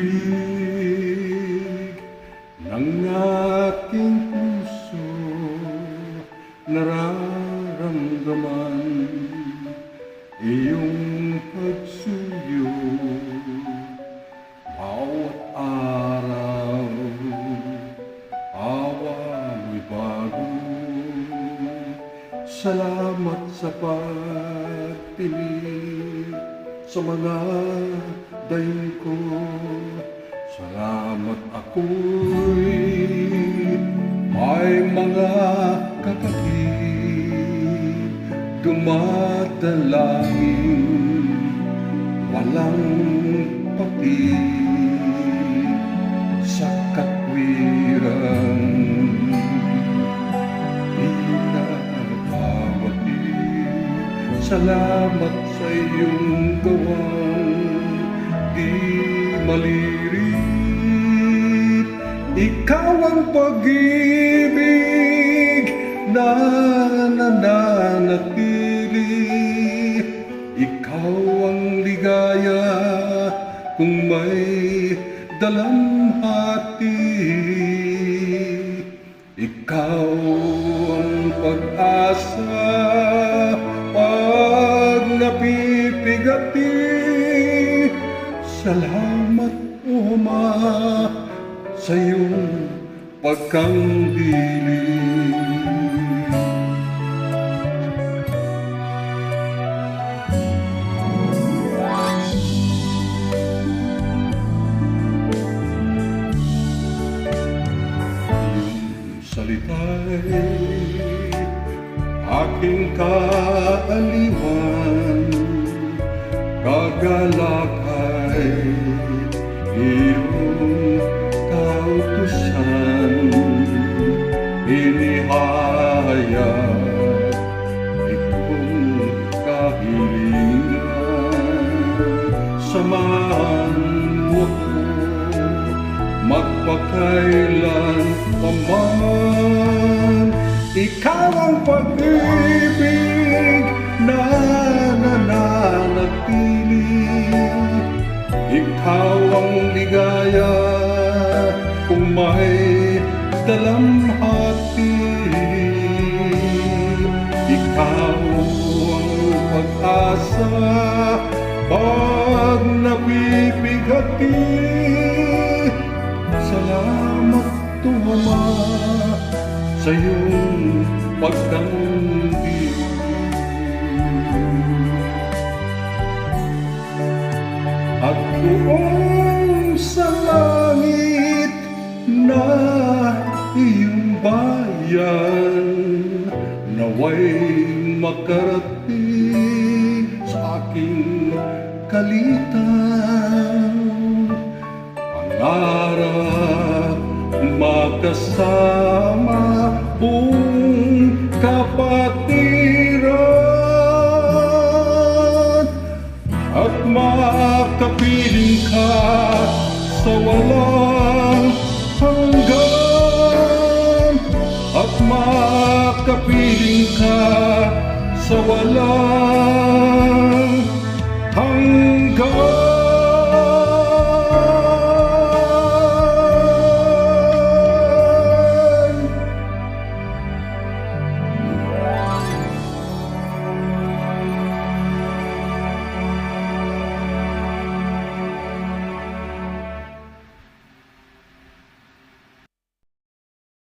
tubig ng aking puso, nararamdaman iyong pagsuyo bawat araw. Awa mo'y bago, salamat sa pagpiling sa mga dayon ko. Salamat ako'y may mga kapatid, dumadalangin walang patid sa katwiran. Salamat sa iyong gawang di malirit. Ikaw ang pag-ibig na nananatili. Ikaw ang ligaya kung may dalamhati. Ikaw ang pag-asa pag napipigati. Salamat, O Ama, sa iyong pagkanggiling. Iyong salita'y aking kaaliwan, kagalakay iyong kautusan. Inihayag ikong kahilingan, samahan mo ko magpakailan paman. Ikaw ang pag-ibig na nananatili. Ikaw ang ligaya kung may dalamhati. Ikaw ang pag-asa pag napipigati. Salamat, O Ama, sa iyong pagkanggiling. At doon sa langit na iyong bayan, naway makarating sa aking kalitan. Pangarap magkasama buong kapatiran, at makapiling ka sa walang hanggan, at makapiling ka sa walang